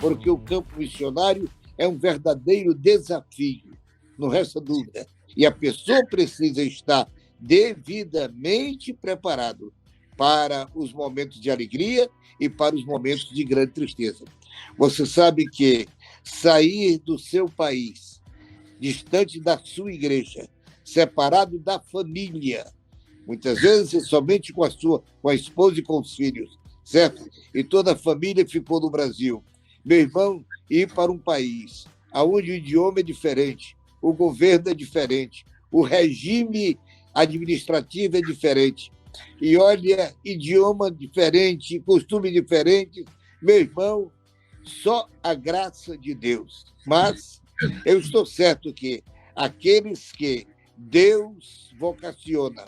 porque o campo missionário é um verdadeiro desafio, não resta dúvida. E a pessoa precisa estar devidamente preparado para os momentos de alegria e para os momentos de grande tristeza. Você sabe que sair do seu país, distante da sua igreja, separado da família, muitas vezes somente com a esposa e com os filhos, certo? E toda a família ficou no Brasil. Meu irmão, ir para um país onde o idioma é diferente, o governo é diferente, o regime administrativo é diferente, e olha, idioma diferente, costume diferente, meu irmão, só a graça de Deus. Mas eu estou certo que aqueles que Deus vocaciona,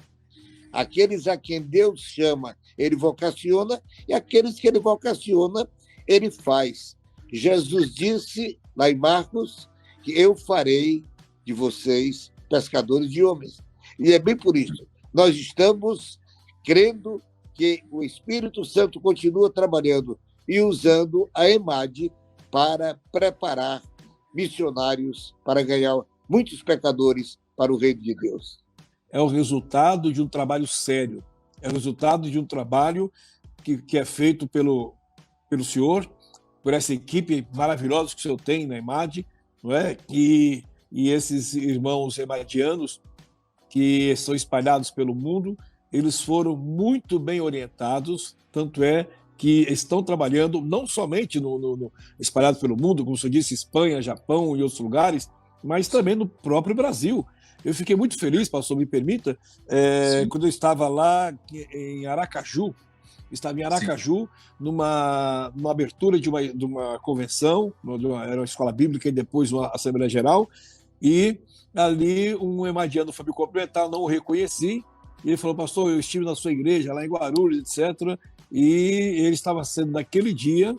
aqueles a quem Deus chama, ele vocaciona, e aqueles que ele vocaciona, ele faz. Jesus disse, lá em Marcos, que eu farei de vocês pescadores de homens. E é bem por isso. Nós estamos crendo que o Espírito Santo continua trabalhando e usando a EMAD para preparar missionários para ganhar muitos pecadores para o reino de Deus. É o resultado de um trabalho sério, é o resultado de um trabalho que é feito pelo senhor, por essa equipe maravilhosa que o senhor tem na EMAD, não é? E esses irmãos emadianos que estão espalhados pelo mundo, eles foram muito bem orientados, tanto é que estão trabalhando não somente espalhados pelo mundo, como o senhor disse, Espanha, Japão e outros lugares, mas também no próprio Brasil. Eu fiquei muito feliz, pastor, me permita, quando eu estava lá em Aracaju, numa abertura de uma convenção, era uma escola bíblica e depois uma Assembleia Geral, e ali um emadiano foi me cumprimentar, não o reconheci, e ele falou, pastor, eu estive na sua igreja, lá em Guarulhos, etc., e ele estava sendo, naquele dia,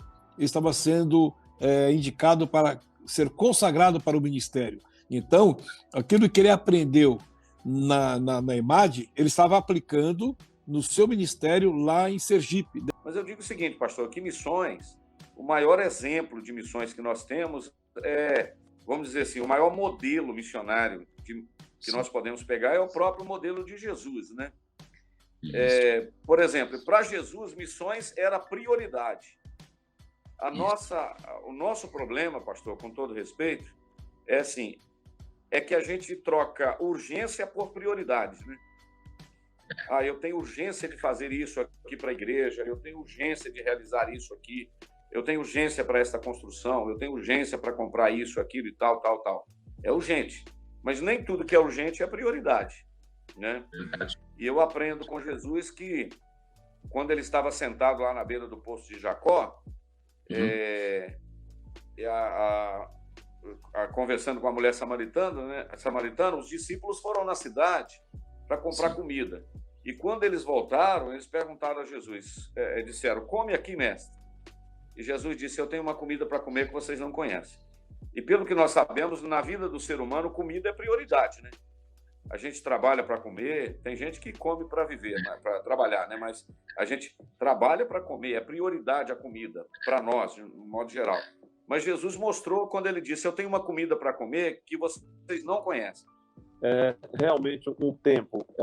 indicado para ser consagrado para o ministério. Então, aquilo que ele aprendeu na EMAD, ele estava aplicando no seu ministério lá em Sergipe. Mas eu digo o seguinte, pastor, que missões, o maior exemplo de missões que nós temos é, vamos dizer assim, o maior modelo missionário que nós podemos pegar é o próprio modelo de Jesus, né? Por exemplo, para Jesus, missões era prioridade. O nosso problema, pastor, com todo respeito, é assim, é que a gente troca urgência por prioridades, né? Eu tenho urgência de fazer isso aqui para a igreja, eu tenho urgência de realizar isso aqui, eu tenho urgência para esta construção, eu tenho urgência para comprar isso, aquilo e tal, tal, tal. É urgente, mas nem tudo que é urgente é prioridade, né? E eu aprendo com Jesus que, quando ele estava sentado lá na beira do poço de Jacó, conversando com a mulher samaritana, os discípulos foram na cidade para comprar comida. E quando eles voltaram, eles perguntaram a Jesus, disseram, come aqui, mestre. E Jesus disse, eu tenho uma comida para comer que vocês não conhecem. E pelo que nós sabemos, na vida do ser humano, comida é prioridade, né? A gente trabalha para comer, tem gente que come para viver, para trabalhar, né? Mas a gente trabalha para comer, é prioridade a comida, para nós, de um modo geral. Mas Jesus mostrou quando ele disse, eu tenho uma comida para comer que vocês não conhecem. É realmente é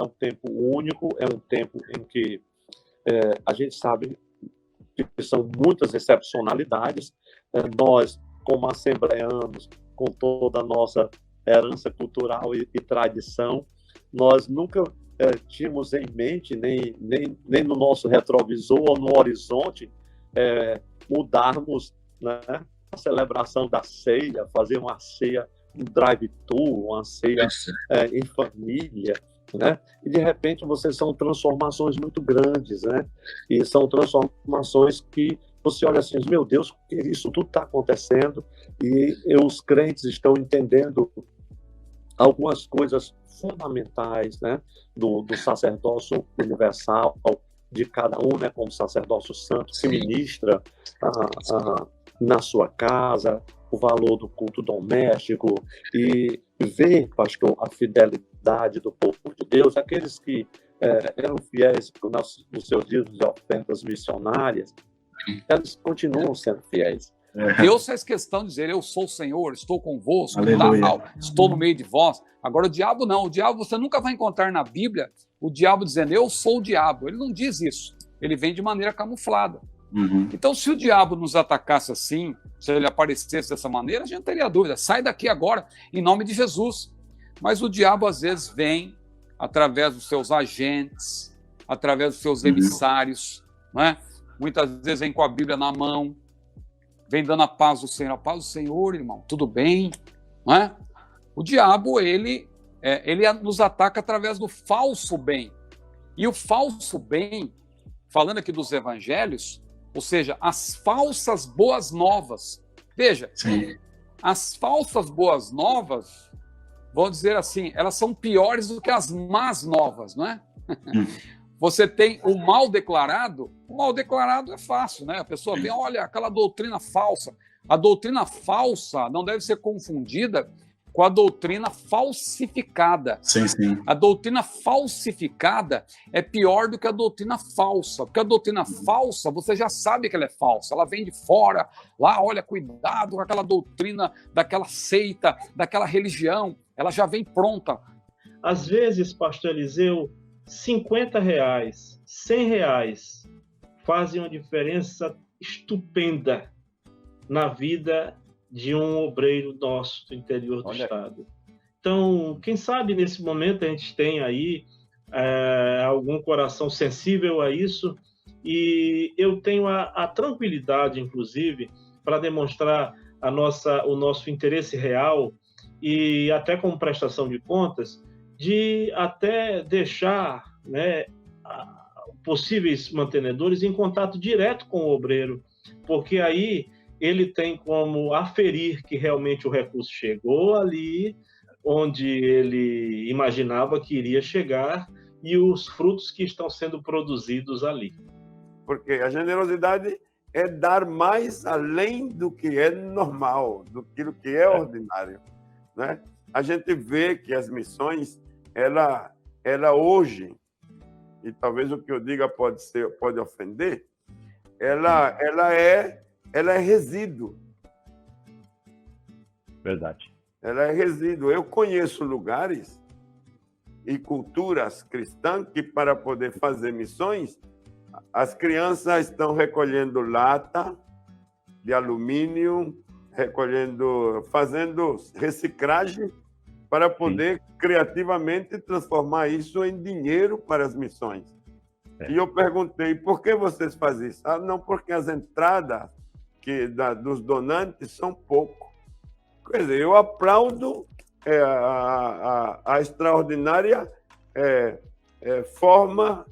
um tempo único, é um tempo em que a gente sabe que são muitas excepcionalidades. Nós, como assembleanos, com toda a nossa herança cultural e tradição, nós nunca tínhamos em mente, nem no nosso retrovisor ou no horizonte, mudarmos, né, a celebração da ceia, fazer uma ceia um drive-thru, uma ceia em família, né? E de repente são transformações muito grandes, né? E são transformações que você olha assim, meu Deus, isso tudo está acontecendo e os crentes estão entendendo algumas coisas fundamentais, né? Do sacerdócio universal de cada um, né? Como sacerdócio santo se ministra na sua casa, o valor do culto doméstico e ver, pastor, a fidelidade do povo de Deus, aqueles que eram fiéis nos seus dias de ofertas missionárias, eles continuam sendo fiéis. Deus faz questão de dizer, eu sou o Senhor, estou convosco, Aleluia. tal, estou no meio de vós. Agora o diabo não, o diabo você nunca vai encontrar na Bíblia o diabo dizendo, eu sou o diabo. Ele não diz isso, ele vem de maneira camuflada. Então, se o diabo nos atacasse assim, se ele aparecesse dessa maneira, a gente teria dúvida. Sai daqui agora, em nome de Jesus. Mas o diabo, às vezes, vem através dos seus agentes, através dos seus emissários, não é? Muitas vezes vem com a Bíblia na mão, vem dando a paz do Senhor. A paz do Senhor, irmão, tudo bem? Não é? O diabo, ele nos ataca através do falso bem. E o falso bem, falando aqui dos evangelhos, ou seja, as falsas boas novas. Veja, as falsas boas novas, vamos dizer assim, elas são piores do que as más novas, não é? Você tem o mal declarado é fácil, né? A pessoa vê, olha, aquela doutrina falsa. A doutrina falsa não deve ser confundida com a doutrina falsificada. Sim. A doutrina falsificada é pior do que a doutrina falsa, porque a doutrina falsa, você já sabe que ela é falsa, ela vem de fora, lá, olha, cuidado com aquela doutrina daquela seita, daquela religião, ela já vem pronta. Às vezes, pastor Eliseu, R$50, R$100 fazem uma diferença estupenda na vida de um obreiro nosso do interior do estado. Então, quem sabe nesse momento a gente tem aí algum coração sensível a isso, e eu tenho a tranquilidade, inclusive, para demonstrar o nosso interesse real e até como prestação de contas, de até deixar, né, possíveis mantenedores em contato direto com o obreiro, porque aí ele tem como aferir que realmente o recurso chegou ali onde ele imaginava que iria chegar e os frutos que estão sendo produzidos ali. Porque a generosidade é dar mais além do que é normal, do que é ordinário, né? A gente vê que as missões, ela hoje, e talvez o que eu diga pode ofender, ela é resíduo. Verdade. Ela é resíduo. Eu conheço lugares e culturas cristãs que, para poder fazer missões, as crianças estão recolhendo lata de alumínio, fazendo reciclagem para poder criativamente transformar isso em dinheiro para as missões. E eu perguntei, por que vocês fazem isso? Ah, não, porque as entradas dos donantes são pouco. Quer dizer, eu aplaudo a extraordinária forma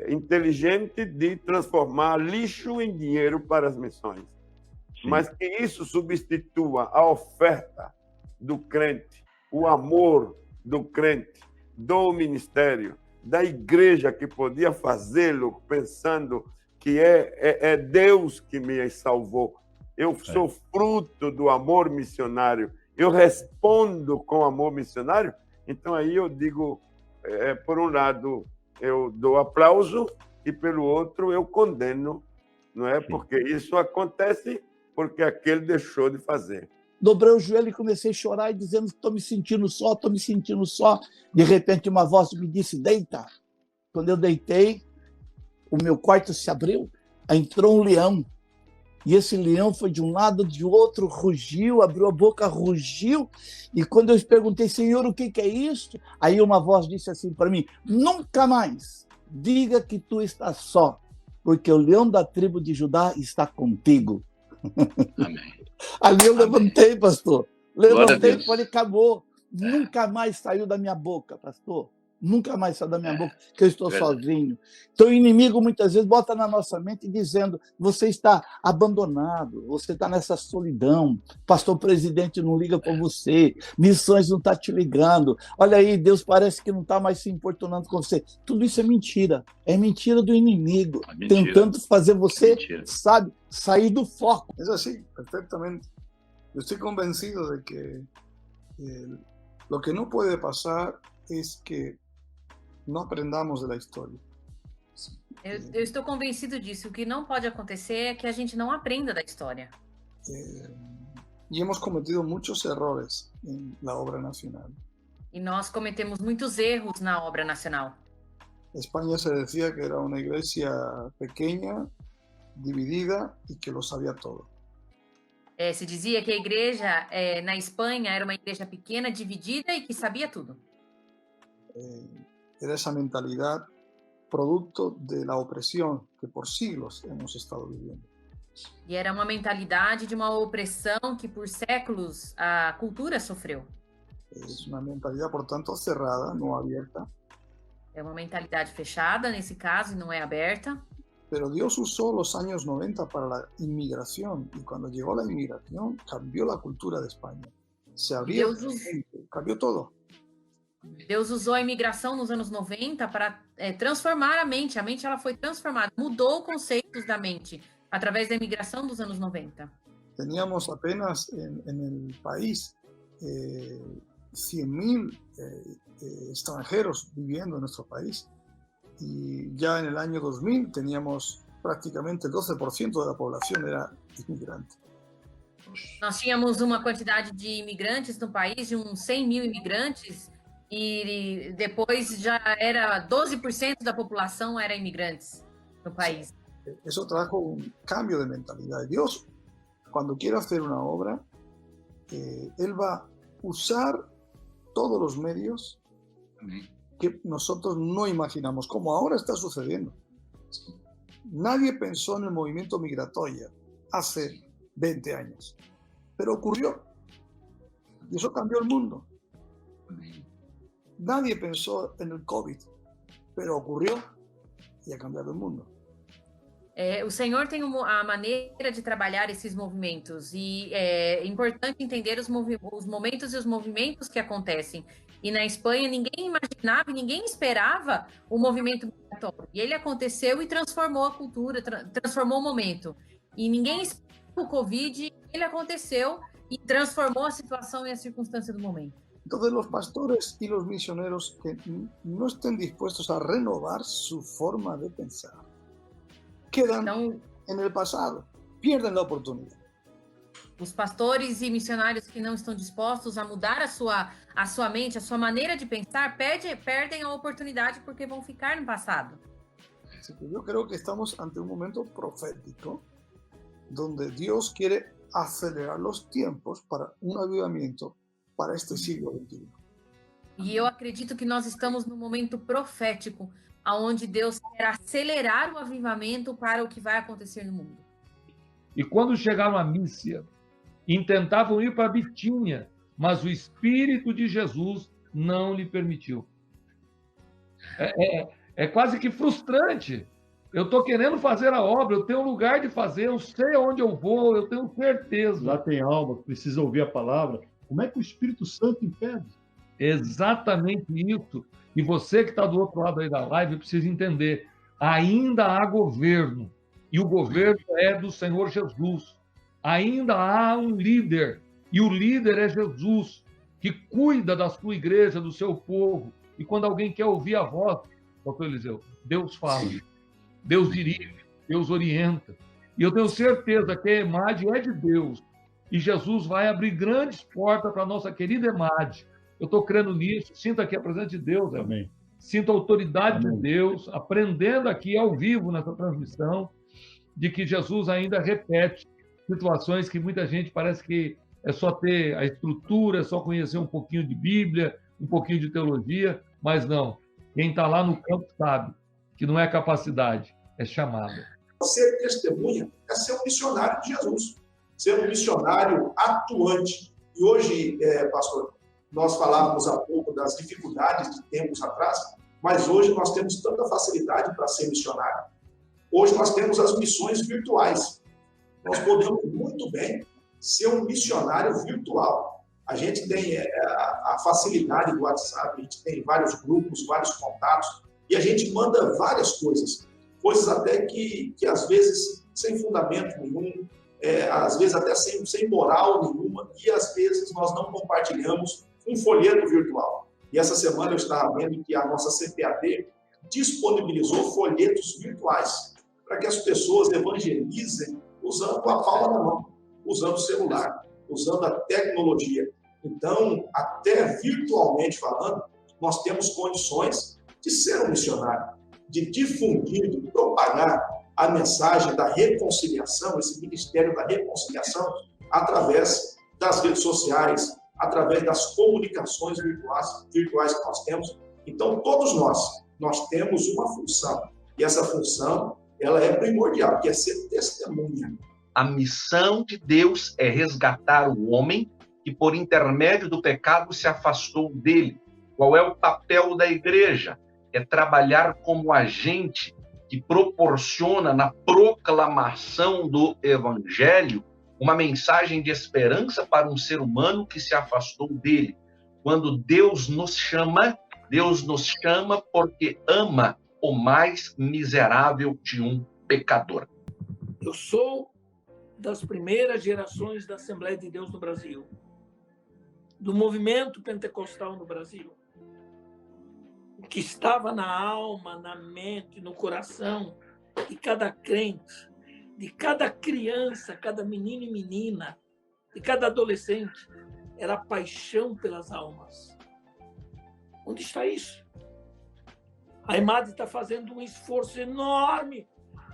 inteligente de transformar lixo em dinheiro para as missões. Sim. Mas que isso substitua a oferta do crente, o amor do crente, do ministério, da igreja que podia fazê-lo pensando que é Deus que me salvou. Eu sou fruto do amor missionário. Eu respondo com amor missionário. Então, aí eu digo, por um lado, eu dou aplauso e, pelo outro, eu condeno, não é? Sim. Porque isso acontece porque aquele deixou de fazer. Dobrei o joelho e comecei a chorar e dizendo que estou me sentindo só, estou me sentindo só. De repente, uma voz me disse, deita. Quando eu deitei, o meu quarto se abriu, entrou um leão. E esse leão foi de um lado, de outro, rugiu, abriu a boca, rugiu. E quando eu perguntei, Senhor, o que é isso? Aí uma voz disse assim para mim, nunca mais diga que tu estás só, porque o leão da tribo de Judá está contigo. Amém. Ali eu levantei, pastor. Levantei e falei, acabou. Nunca mais saiu da minha boca, pastor. Nunca mais saiu da minha boca que eu estou sozinho. Então o inimigo muitas vezes bota na nossa mente dizendo, você está abandonado, você está nessa solidão, pastor presidente não liga com você, missões não está te ligando, olha aí, Deus parece que não está mais se importunando com você. Tudo isso é mentira do inimigo, tentando fazer você, sabe, sair do foco. É assim, perfeitamente. Eu estou convencido de que lo que não pode passar é que não aprendamos da história. Eu estou convencido disso. O que não pode acontecer é que a gente não aprenda da história. y hemos cometido muchos errores en la obra nacional. E nós cometemos muitos erros na obra nacional. España se decía que era una iglesia pequeña, dividida y que lo sabía todo. Se dizia que a igreja na Espanha era uma igreja pequena, dividida e que sabia tudo. Era esa mentalidad producto de la opresión que por siglos hemos estado viviendo. E era uma mentalidade de uma opressão que por séculos a cultura sofreu. Es una mentalidad, por tanto, cerrada, no abierta. É uma mentalidade fechada, nesse caso, e não é aberta. Pero Dios usó los años 90 para la inmigración, y cuando llegó la inmigración cambió la cultura de España. Se abrió, cambió todo. Deus usou a imigração nos anos 90 para transformar a mente. A mente ela foi transformada, mudou conceitos da mente através da imigração dos anos 90. Teníamos apenas en el país 100.000 extranjeros viviendo en nuestro país. Y ya en el año 2000 teníamos prácticamente el 12% de la población era inmigrante. Nós tínhamos uma quantidade de imigrantes no país, de uns 100 mil imigrantes, e depois já era 12% da população era imigrantes no país. Eso trajo un cambio de mentalidad. Dios, cuando quiere hacer una obra, Él va a usar todos los medios que nosotros no imaginamos, como ahora está sucediendo. Nadie pensó en el movimiento migratorio hace 20 años, pero ocurrió. Y eso cambió el mundo. Nadie pensó en el COVID, pero ocurrió y ha cambiado el mundo. O Senhor tem a maneira de trabalhar esses movimentos e é importante entender os momentos e os movimentos que acontecem. E na Espanha ninguém imaginava, ninguém esperava o movimento migratório. E ele aconteceu e transformou a cultura, transformou o momento. E ninguém esperava o Covid, ele aconteceu e transformou a situação e a circunstância do momento. Entonces los pastores y los misioneros que no estén dispuestos a renovar su forma de pensar, quedan en el pasado, pierden la oportunidad. Os pastores e missionários que não estão dispostos a mudar a sua mente, a sua maneira de pensar, perdem a oportunidade porque vão ficar no passado. Yo creo que estamos ante un momento profético donde Dios quiere acelerar los tiempos para un avivamiento para este siglo XXI. E eu acredito que nós estamos num momento profético, onde Deus quer acelerar o avivamento para o que vai acontecer no mundo. E quando chegaram a Mísia, intentavam ir para Bitínia, mas o Espírito de Jesus não lhe permitiu. É quase que frustrante. Eu estou querendo fazer a obra, eu tenho um lugar de fazer, eu sei onde eu vou, eu tenho certeza. Lá tem alma, precisa ouvir a palavra. Como é que o Espírito Santo impede? Exatamente isso. E você que está do outro lado aí da live precisa entender. Ainda há governo. E o governo é do Senhor Jesus. Ainda há um líder. E o líder é Jesus, que cuida da sua igreja, do seu povo. E quando alguém quer ouvir a voz, doutor Eliseu, Deus fala. Deus dirige, Deus orienta. E eu tenho certeza que a EMAD é de Deus. E Jesus vai abrir grandes portas para a nossa querida EMAD. Eu estou crendo nisso, sinto aqui a presença de Deus. Amém. Sinto a autoridade de Deus, aprendendo aqui ao vivo nessa transmissão, de que Jesus ainda repete situações que muita gente parece que é só ter a estrutura, é só conhecer um pouquinho de Bíblia, um pouquinho de teologia, mas não. Quem está lá no campo sabe que não é capacidade, é chamada. Ser testemunha é ser um missionário de Jesus, ser um missionário atuante. E hoje, pastor, nós falávamos há pouco das dificuldades de tempos atrás, mas hoje nós temos tanta facilidade para ser missionário. Hoje nós temos as missões virtuais. Nós podemos muito bem ser um missionário virtual. A gente tem a facilidade do WhatsApp, a gente tem vários grupos, vários contatos, e a gente manda várias coisas até que às vezes sem fundamento nenhum, às vezes até sem moral nenhuma, e às vezes nós não compartilhamos um folheto virtual. E essa semana eu estava vendo que a nossa CPAD disponibilizou folhetos virtuais para que as pessoas evangelizem usando a palma da mão. usando o celular, usando a tecnologia. Então, até virtualmente falando, nós temos condições de ser um missionário, de difundir, de propagar a mensagem da reconciliação, esse ministério da reconciliação, através das redes sociais, através das comunicações virtuais que nós temos. Então, todos nós temos uma função, e essa função, ela é primordial, que é ser testemunha. A missão de Deus é resgatar o homem que, por intermédio do pecado, se afastou dele. Qual é o papel da igreja? É trabalhar como agente que proporciona na proclamação do evangelho uma mensagem de esperança para um ser humano que se afastou dele. Quando Deus nos chama porque ama o mais miserável de um pecador. Eu sou das primeiras gerações da Assembleia de Deus no Brasil, do movimento pentecostal no Brasil. O que estava na alma, na mente, no coração de cada crente, de cada criança, cada menino e menina, de cada adolescente, era a paixão pelas almas. Onde está isso? A EMAD está fazendo um esforço enorme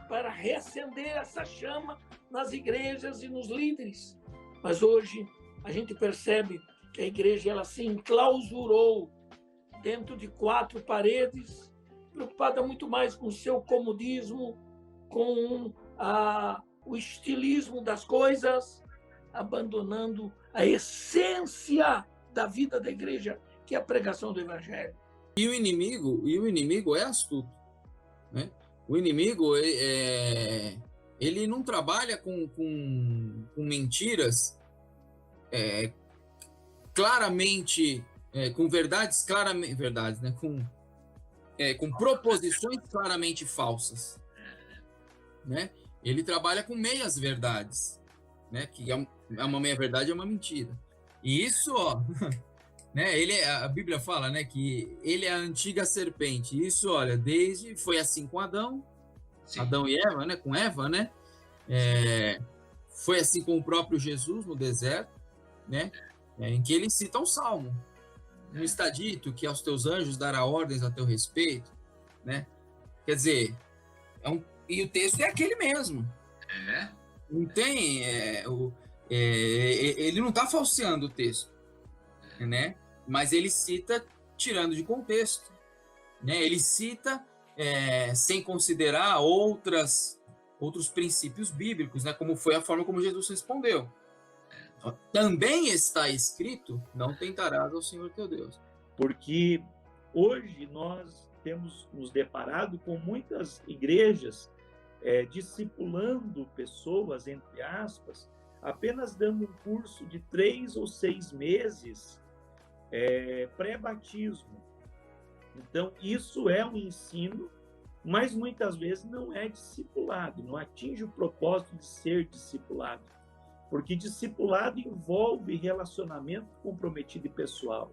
para reacender essa chama nas igrejas e nos líderes. Mas hoje a gente percebe que a igreja ela se enclausurou dentro de 4 paredes, preocupada muito mais com o seu comodismo, com o estilismo das coisas, abandonando a essência da vida da igreja, que é a pregação do evangelho. E o inimigo é astuto, né? O inimigo ele não trabalha com mentiras claramente, com verdades claramente né? Com proposições claramente falsas, né? Ele trabalha com meias verdades, né? Que é uma meia verdade, é uma mentira. E isso, ó, né? A Bíblia fala, né? Que ele é a antiga serpente. Isso, olha, foi assim com Adão e Eva, né? Com Eva, né? Foi assim com o próprio Jesus no deserto, né? Em que ele cita um salmo. Não está dito que aos teus anjos dará ordens a teu respeito, né? Quer dizer, e o texto é aquele mesmo. Não tem... ele não está falseando o texto, né? Mas ele cita tirando de contexto, né? Ele cita sem considerar outros princípios bíblicos, né? Como foi a forma como Jesus respondeu. Também está escrito: não tentarás ao Senhor teu Deus. Porque hoje nós temos nos deparado com muitas igrejas discipulando pessoas, entre aspas, apenas dando um curso de 3 ou 6 meses pré-batismo. Então, isso é um ensino, mas muitas vezes não é discipulado, não atinge o propósito de ser discipulado. Porque discipulado envolve relacionamento comprometido e pessoal.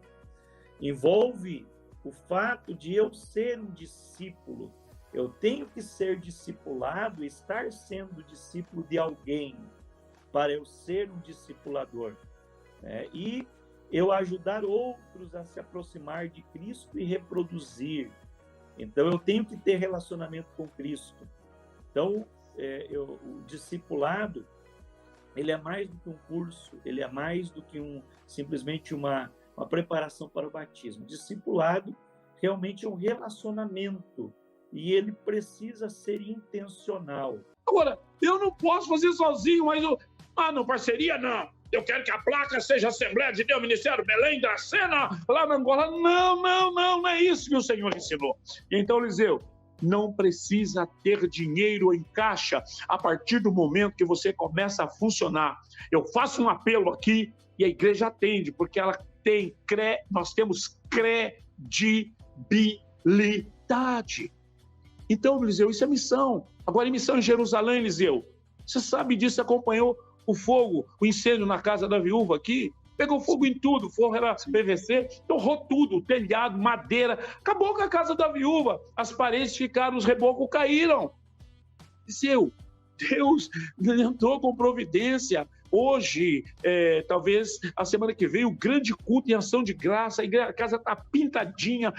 Envolve o fato de eu ser um discípulo. Eu tenho que ser discipulado, estar sendo discípulo de alguém, para eu ser um discipulador. E eu ajudar outros a se aproximar de Cristo e reproduzir. Então, eu tenho que ter relacionamento com Cristo. Então, o discipulado, ele é mais do que um curso, ele é mais do que simplesmente uma preparação para o batismo. Discipulado realmente é um relacionamento e ele precisa ser intencional. Agora, eu não posso fazer sozinho, mas não, parceria não. Eu quero que a placa seja Assembleia de Deus, Ministério Belém da Sena, lá na Angola. Não é isso que o Senhor ensinou. Então, Eliseu, não precisa ter dinheiro em caixa a partir do momento que você começa a funcionar. Eu faço um apelo aqui e a igreja atende, porque nós temos credibilidade. Então, Eliseu, isso é missão. Agora, missão em Jerusalém, Eliseu. Você sabe disso, acompanhou o fogo, o incêndio na casa da viúva aqui? Pegou fogo em tudo, forro era PVC, torrou tudo, telhado, madeira, acabou com a casa da viúva, as paredes ficaram, os rebocos caíram. Deus entrou com providência, Hoje, talvez a semana que vem, o grande culto em ação de graça, a casa está pintadinha.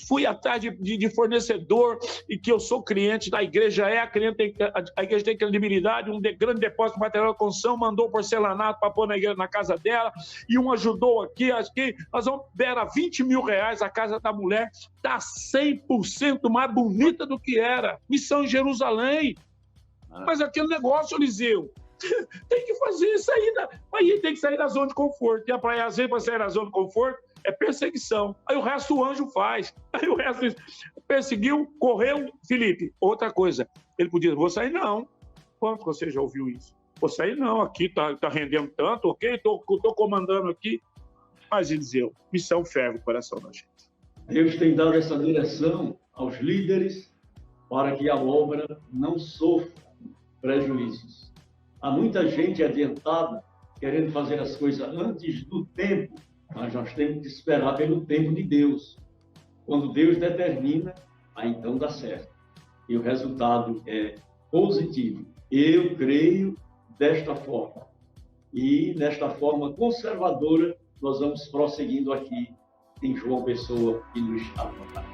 Fui atrás de fornecedor, e que eu sou cliente da igreja, a igreja tem credibilidade, grande depósito de material de construção, mandou porcelanato para pôr na casa dela, e um ajudou aqui, acho que nós vamos dar R$20 mil, a casa da mulher está 100% mais bonita do que era. Missão em Jerusalém. Mas aquele negócio, Eliseu, tem que fazer aí tem que sair da zona de conforto, e às vezes para sair da zona de conforto é perseguição. Aí o resto o anjo faz. Aí o resto perseguiu, correu. Felipe, outra coisa. Ele podia dizer, vou sair não. Quanto você já ouviu isso? Vou sair não, aqui tá rendendo tanto, ok? Tô comandando aqui. Mas Eliseu, missão ferve o coração da gente. Deus tem dado essa direção aos líderes para que a obra não sofra prejuízos. Há muita gente adiantada querendo fazer as coisas antes do tempo, mas nós temos que esperar pelo tempo de Deus. Quando Deus determina, aí então dá certo. E o resultado é positivo. Eu creio desta forma. E nesta forma conservadora, nós vamos prosseguindo aqui em João Pessoa e no estado do Pará.